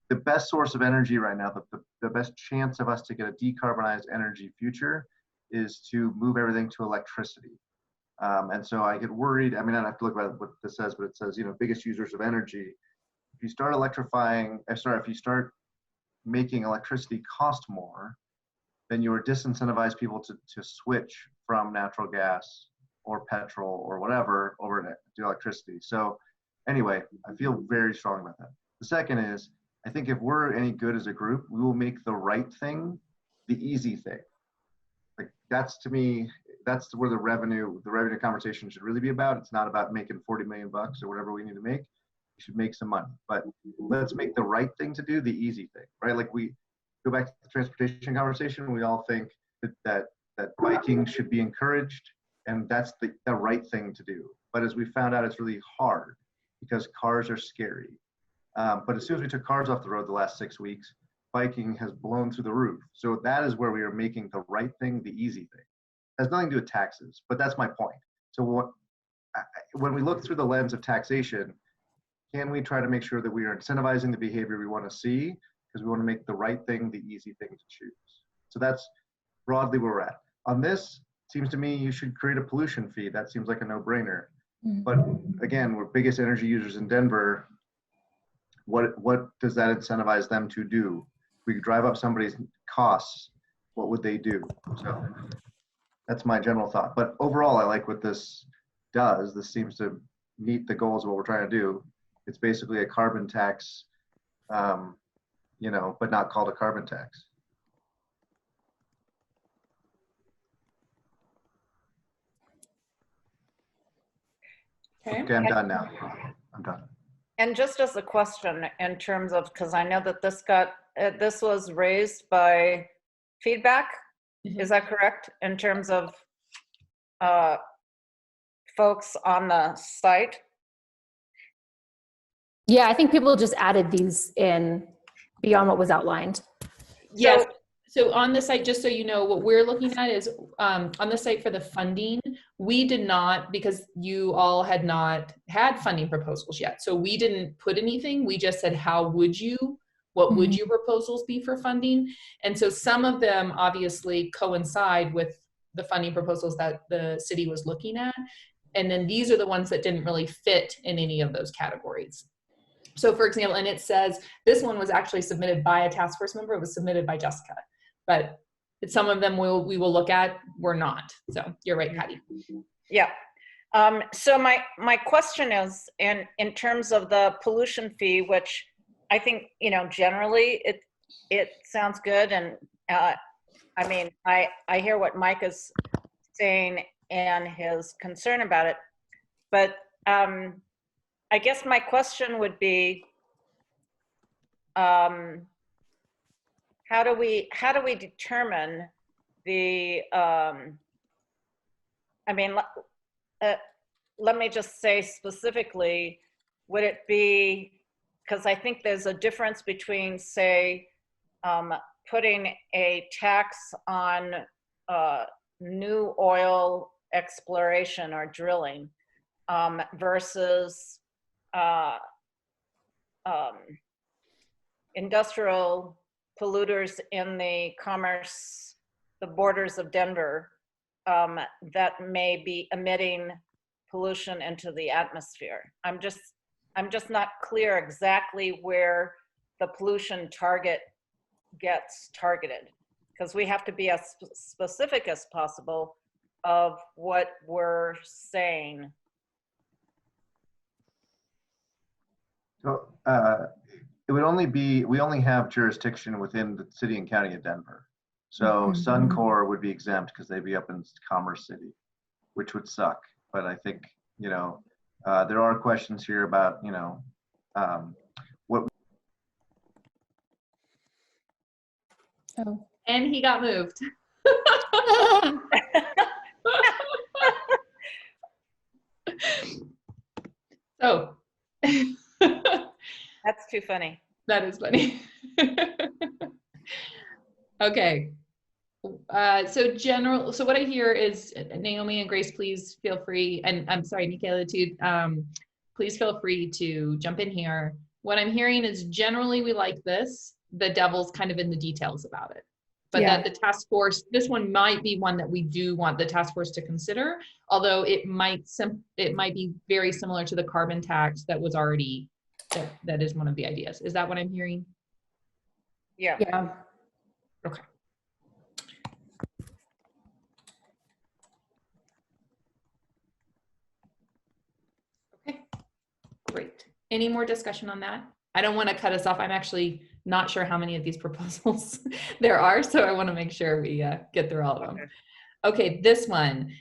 the best source of energy right now, the best chance of us to get a decarbonized energy future is to move everything to electricity. And so I get worried. I mean, I don't have to look at what this says, but it says, biggest users of energy. If you start if you start making electricity cost more, then you are disincentivize people to switch from natural gas or petrol or whatever over to electricity. So anyway, I feel very strong about that. The second is, I think if we're any good as a group, we will make the right thing the easy thing. Like that's, to me, that's where the revenue conversation should really be about. It's not about making 40 million bucks or whatever we need to make. We should make some money, but let's make the right thing to do the easy thing, right? Like we go back to the transportation conversation. We all think that biking should be encouraged, and that's the right thing to do. But as we found out, it's really hard because cars are scary. But as soon as we took cars off the road the last 6 weeks, biking has blown through the roof. So that is where we are making the right thing the easy thing. It has nothing to do with taxes, but that's my point. So when we look through the lens of taxation, can we try to make sure that we are incentivizing the behavior we want to see, because we want to make the right thing the easy thing to choose? So that's broadly where we're at. On this, it seems to me you should create a pollution fee. That seems like a no-brainer. Mm-hmm. But again, we're biggest energy users in Denver. What does that incentivize them to do? If we could drive up somebody's costs, what would they do? So that's my general thought. But overall, I like what this does. This seems to meet the goals of what we're trying to do. It's basically a carbon tax, but not called a carbon tax. Okay, I'm done now. I'm done. And just as a question in terms of, because I know that this was raised by feedback, mm-hmm. Is that correct? In terms of folks on the site? Yeah, I think people just added these in beyond what was outlined. Yes. So on the site, just so you know, what we're looking at is on the site for the funding, we did not, because you all had not had funding proposals yet. So we didn't put anything. We just said, what would your proposals be for funding? And so some of them obviously coincide with the funding proposals that the city was looking at. And then these are the ones that didn't really fit in any of those categories. So for example, and it says, this one was actually submitted by a task force member. It was submitted by Jessica, but some of them we will look at, we're not. So you're right, Patty. Yeah. So my question is, in terms of the pollution fee, which I think, generally it sounds good. And I mean, I hear what Mike is saying and his concern about it, but I guess my question would be, how do we determine the, let me just say specifically, would it be, because I think there's a difference between, say, putting a tax on new oil exploration or drilling versus industrial polluters in the borders of Denver that may be emitting pollution into the atmosphere. I'm just not clear exactly where the pollution target gets targeted, because we have to be as specific as possible of what we're saying. So it would only be, we only have jurisdiction within the city and county of Denver. So Suncor would be exempt because they'd be up in Commerce City, which would suck. But I think, there are questions here about, what. Oh. And he got moved. So. That's too funny. That is funny. Okay. So what I hear is, Naomi and Grace, please feel free, and I'm sorry, Nikayla too, please feel free to jump in here what I'm hearing is generally we like this. The devil's kind of in the details about it. But Yeah. that the task force, this one might be one that we do want the task force to consider, although it might be very similar to the carbon tax that was already, that is one of the ideas. Is that what I'm hearing? Yeah. Yeah. Okay. Okay, great. Any more discussion on that? I don't want to cut us off. I'm actually not sure how many of these proposals there are, so I want to make sure we get through all of them. Okay, this one.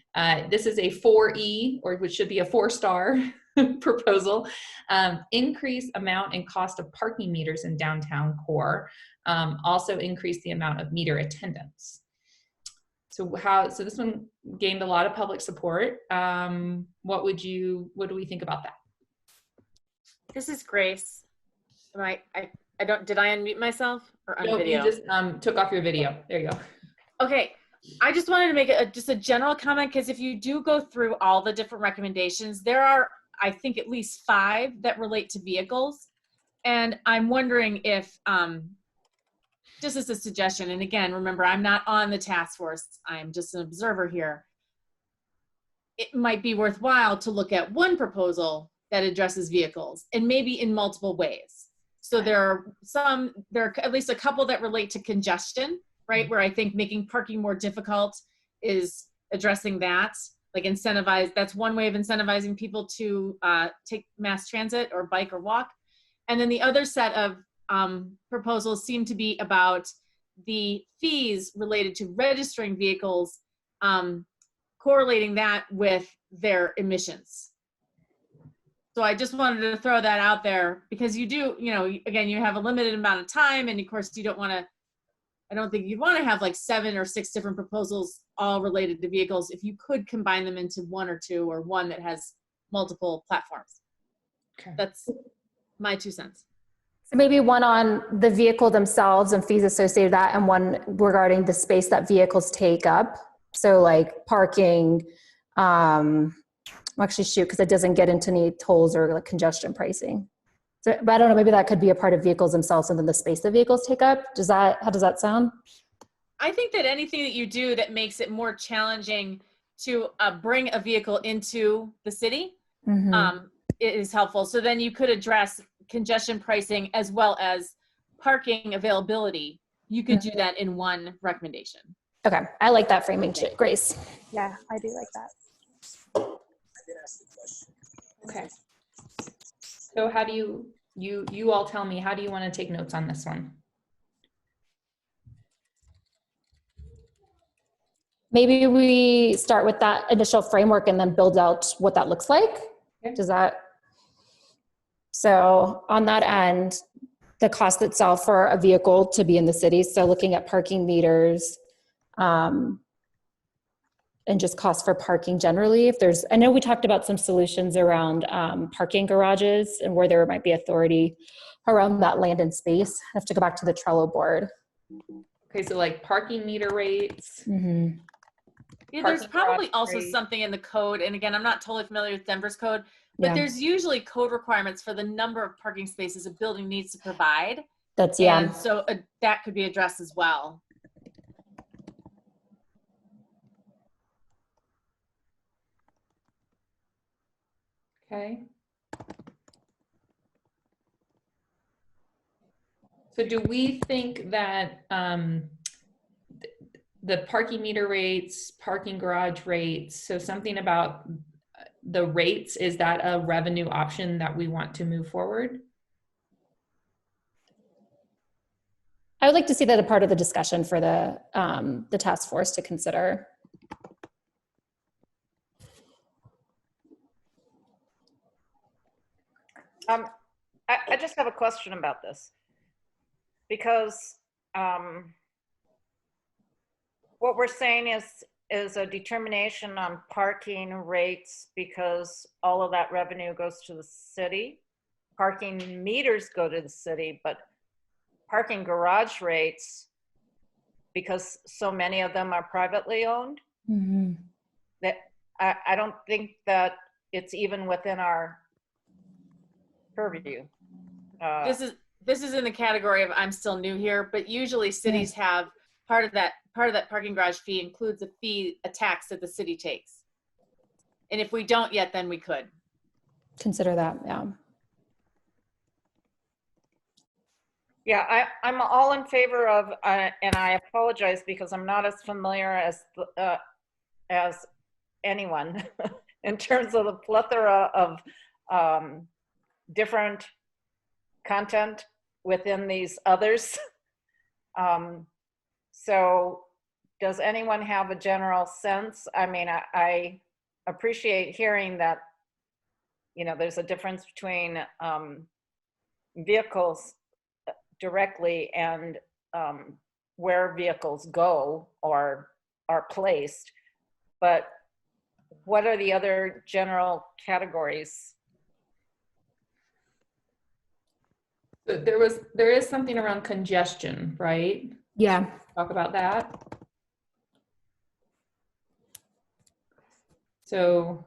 This is a 4E, or which should be a 4-star proposal. Increase amount and cost of parking meters in downtown core. Also increase the amount of meter attendance. So this one gained a lot of public support. What do we think about that? This is Grace. Did I unmute myself or No, unvideo? you just took off your video. There you go. Okay. I just wanted to make just a general comment, because if you do go through all the different recommendations, there are, I think, at least 5 that relate to vehicles. And I'm wondering if, just as a suggestion, and again, remember, I'm not on the task force, I'm just an observer here. It might be worthwhile to look at one proposal that addresses vehicles, and maybe in multiple ways. So there are at least a couple that relate to congestion, right? Where I think making parking more difficult is addressing that, like that's one way of incentivizing people to take mass transit or bike or walk. And then the other set of proposals seem to be about the fees related to registering vehicles, correlating that with their emissions. So I just wanted to throw that out there, because you do, again, you have a limited amount of time, and of course you don't want to, I don't think you'd want to have like 7 or 6 different proposals all related to vehicles if you could combine them into 1 or 2, or one that has multiple platforms. Okay. That's my 2 cents. So maybe one on the vehicle themselves and fees associated with that, and one regarding the space that vehicles take up. So like parking, actually shoot, because it doesn't get into any tolls or like congestion pricing. So, but I don't know, maybe that could be a part of vehicles themselves and then the space that vehicles take up. How does that sound? I think that anything that you do that makes it more challenging to bring a vehicle into the city is helpful. So then you could address congestion pricing as well as parking availability. You could do that in one recommendation. Okay, I like that framing, Grace. Yeah, I do like that. Okay. So how do you all tell me, how do you want to take notes on this one? Maybe we start with that initial framework and then build out what that looks like. Okay. So on that end, the cost itself for a vehicle to be in the city. So looking at parking meters, and just cost for parking generally. I know we talked about some solutions around parking garages and where there might be authority around that land and space. I have to go back to the Trello board. Okay, so like parking meter rates. Mm-hmm. Yeah, there's probably also something in the code, and again, I'm not totally familiar with Denver's code, but there's usually code requirements for the number of parking spaces a building needs to provide. And so that could be addressed as well. Okay. So do we think that the parking meter rates, parking garage rates, so something about the rates, is that a revenue option that we want to move forward? I would like to see that a part of the discussion for the task force to consider. I just have a question about this, because what we're saying is a determination on parking rates, because all of that revenue goes to the city. Parking meters go to the city, but parking garage rates, because so many of them are privately owned, that I don't think that it's even within our purview. This is in the category of I'm still new here, but usually cities have part of that parking garage fee includes a tax that the city takes. And if we don't yet, then we could consider that. Yeah. Yeah, I'm all in favor of, and I apologize because I'm not as familiar as anyone in terms of the plethora of different content within these others. So does anyone have a general sense? I mean, I appreciate hearing that, you know, there's a difference between vehicles directly and where vehicles go or are placed, but what are the other general categories? So there is something around congestion, right? Yeah. Talk about that. So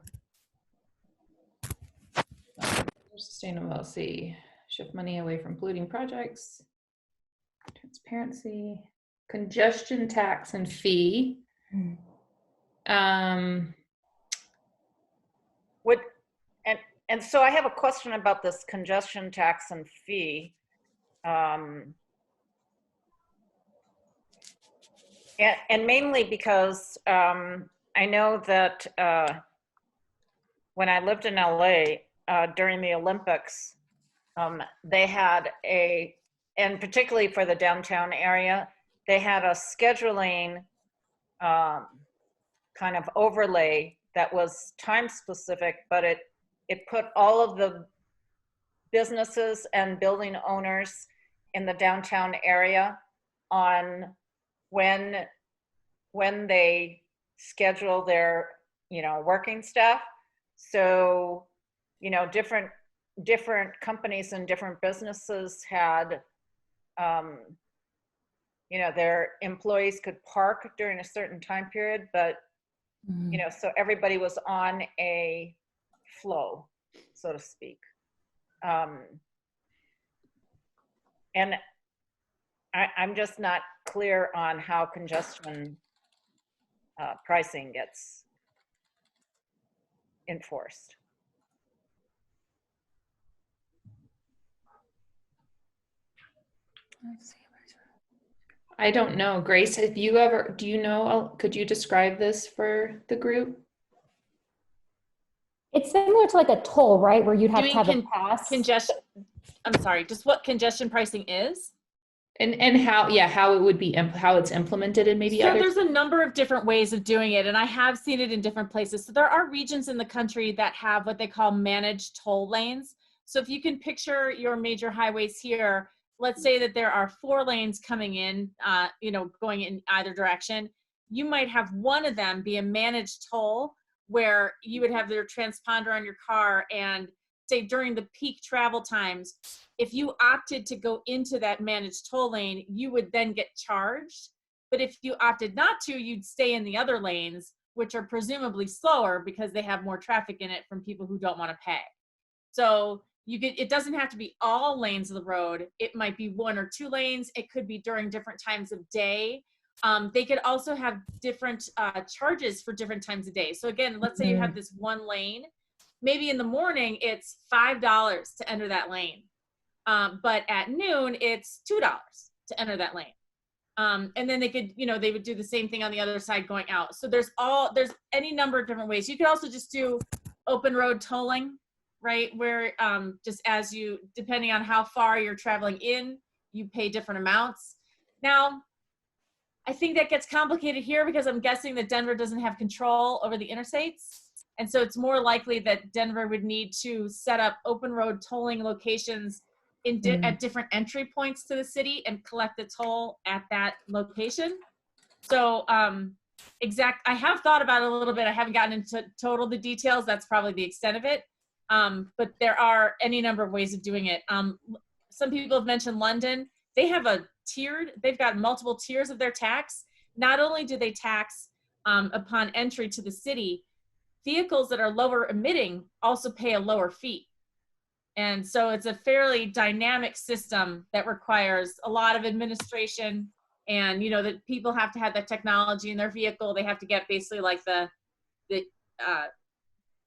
sustainable, let's see, shift money away from polluting projects, transparency, congestion tax and fee. And so I have a question about this congestion tax and fee. And mainly because I know that when I lived in LA during the Olympics, they had and particularly for the downtown area, they had a scheduling kind of overlay that was time specific, but it put all of the businesses and building owners in the downtown area on when they schedule their, you know, working staff. So, you know, different companies and different businesses had, you know, their employees could park during a certain time period, but, you know, so everybody was on a flow, so to speak. And I'm just not clear on how congestion pricing gets enforced. I don't know. Grace, have you ever, do you know, could you describe this for the group? It's similar to like a toll, right? Where you'd have to have a pass. Congestion. I'm sorry, just what congestion pricing is? And how, yeah, how it would be, how it's implemented in maybe So other. there's a number of different ways of doing it, and I have seen it in different places. So there are regions in the country that have what they call managed toll lanes. So if you can picture your major highways here, let's say that there are 4 lanes coming in, you know, going in either direction. You might have one of them be a managed toll where you would have their transponder on your car, and say during the peak travel times, if you opted to go into that managed toll lane, you would then get charged. But if you opted not to, you'd stay in the other lanes, which are presumably slower because they have more traffic in it from people who don't want to pay. So it doesn't have to be all lanes of the road. It might be 1 or 2 lanes. It could be during different times of day. They could also have different charges for different times of day. So again, let's say you have this 1 lane. Maybe in the morning, it's $5 to enter that lane. But at noon, it's $2 to enter that lane. And then they could, you know, they would do the same thing on the other side going out. So there's any number of different ways. You could also just do open road tolling, right? Where just as you, depending on how far you're traveling in, you pay different amounts. Now, I think that gets complicated here because I'm guessing that Denver doesn't have control over the interstates. And so it's more likely that Denver would need to set up open road tolling locations at different entry points to the city and collect the toll at that location. So I have thought about it a little bit. I haven't gotten into total the details. That's probably the extent of it. But there are any number of ways of doing it. Some people have mentioned London. They've got multiple tiers of their tax. Not only do they tax upon entry to the city, vehicles that are lower emitting also pay a lower fee. And so it's a fairly dynamic system that requires a lot of administration, and you know that people have to have the technology in their vehicle. They have to get basically like the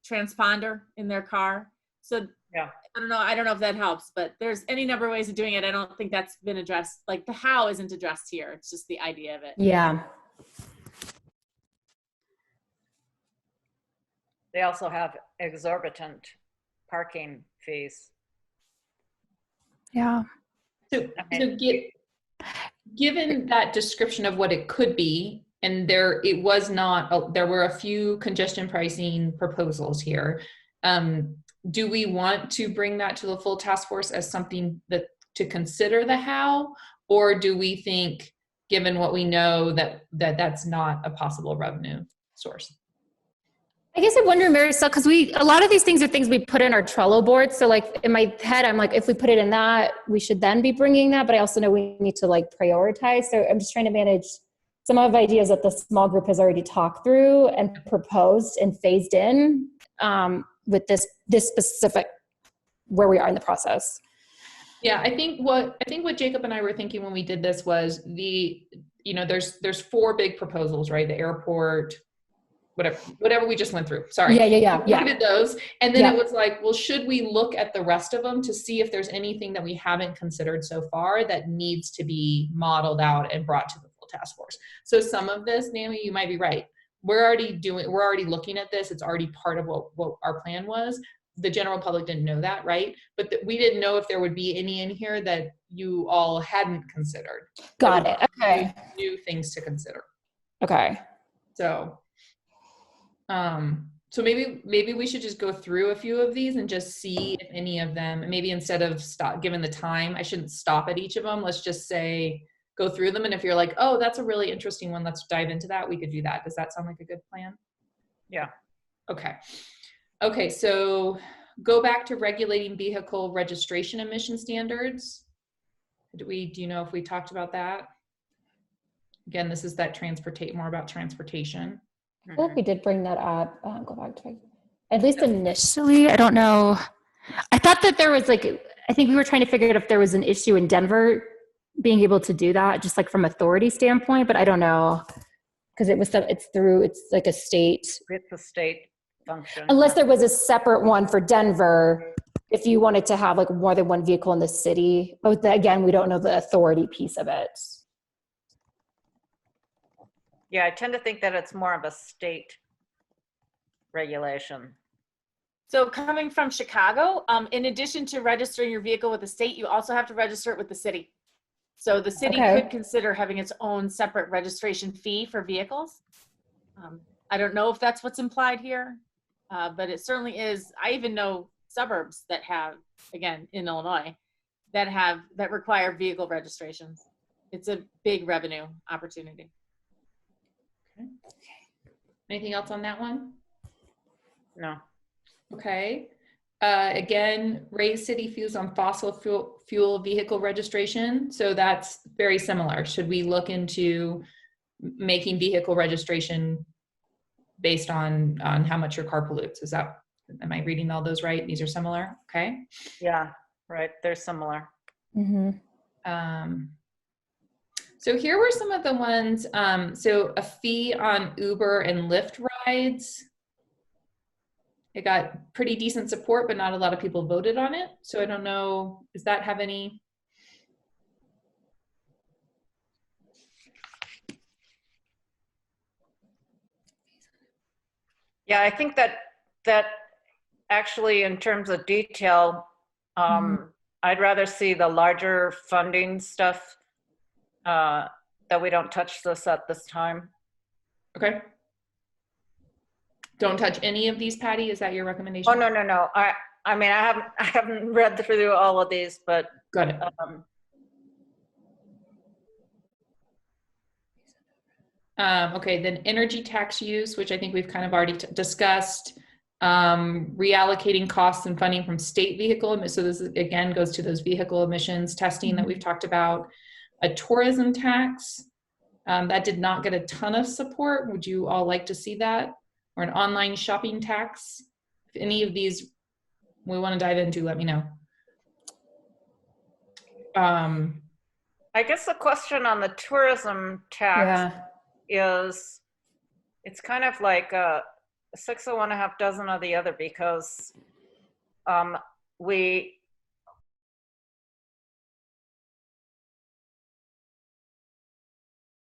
transponder in their car. So Yeah. I don't know if that helps, but there's any number of ways of doing it. I don't think that's been addressed. Like the how isn't addressed here. It's just the idea of it. Yeah. They also have exorbitant parking fees. Yeah. So given that description of what it could be, and there were a few congestion pricing proposals here. Do we want to bring that to the full task force as something that to consider the how, or do we think, given what we know, that's not a possible revenue source? I guess I wonder, Marisol, because a lot of these things are things we put in our Trello board. So like in my head, I'm like, if we put it in that, we should then be bringing that. But I also know we need to like prioritize. So I'm just trying to manage some of the ideas that the small group has already talked through and proposed and phased in with this specific where we are in the process. Yeah, I think what Jacob and I were thinking when we did this was there's 4 big proposals, right? The airport, whatever we just went through. Sorry. Yeah. We did those. And then it was like, well, should we look at the rest of them to see if there's anything that we haven't considered so far that needs to be modeled out and brought to the full task force? So some of this, Naomi, you might be right. We're already looking at this. It's already part of what our plan was. The general public didn't know that, right? But we didn't know if there would be any in here that you all hadn't considered. Got it. Okay. New things to consider. Okay. So maybe we should just go through a few of these and just see if any of them, maybe instead of given the time, I shouldn't stop at each of them. Let's just say, go through them. And if you're like, oh, that's a really interesting one, let's dive into that. We could do that. Does that sound like a good plan? Yeah. Okay. So go back to regulating vehicle registration emission standards. Do you know if we talked about that? Again, this is that more about transportation. I feel like we did bring that up. Go back to at least initially. I don't know. I thought that there was I think we were trying to figure out if there was an issue in Denver being able to do that, just like from authority standpoint, but I don't know because it's like a state. It's a state function. Unless there was a separate one for Denver, if you wanted to have like more than one vehicle in the city. But again, we don't know the authority piece of it. Yeah, I tend to think that it's more of a state regulation. So coming from Chicago, in addition to registering your vehicle with the state, you also have to register it with the city. So the city could consider having its own separate registration fee for vehicles. I don't know if that's what's implied here, but it certainly is. I even know suburbs that have, again, in Illinois, that require vehicle registrations. It's a big revenue opportunity. Okay. Anything else on that one? No. Okay. Again, raise city fees on fossil fuel vehicle registration. So that's very similar. Should we look into making vehicle registration based on how much your car pollutes? Am I reading all those right? These are similar. Okay. Yeah, right. They're similar. Mm-hmm. So here were some of the ones. So a fee on Uber and Lyft rides. It got pretty decent support, but not a lot of people voted on it. So I don't know, does that have any? Yeah, I think that actually in terms of detail, I'd rather see the larger funding stuff that we don't touch this at this time. Okay. Don't touch any of these, Patty. Is that your recommendation? Oh, no. I mean, I haven't read through all of these, but got it. Okay, then energy tax use, which I think we've kind of already discussed. Reallocating costs and funding from state vehicle. So this again goes to those vehicle emissions testing that we've talked about. A tourism tax. That did not get a ton of support. Would you all like to see that? Or an online shopping tax? If any of these we want to dive into, let me know. I guess the question on the tourism tax is, it's kind of like a 6 of one, a half dozen of the other, because we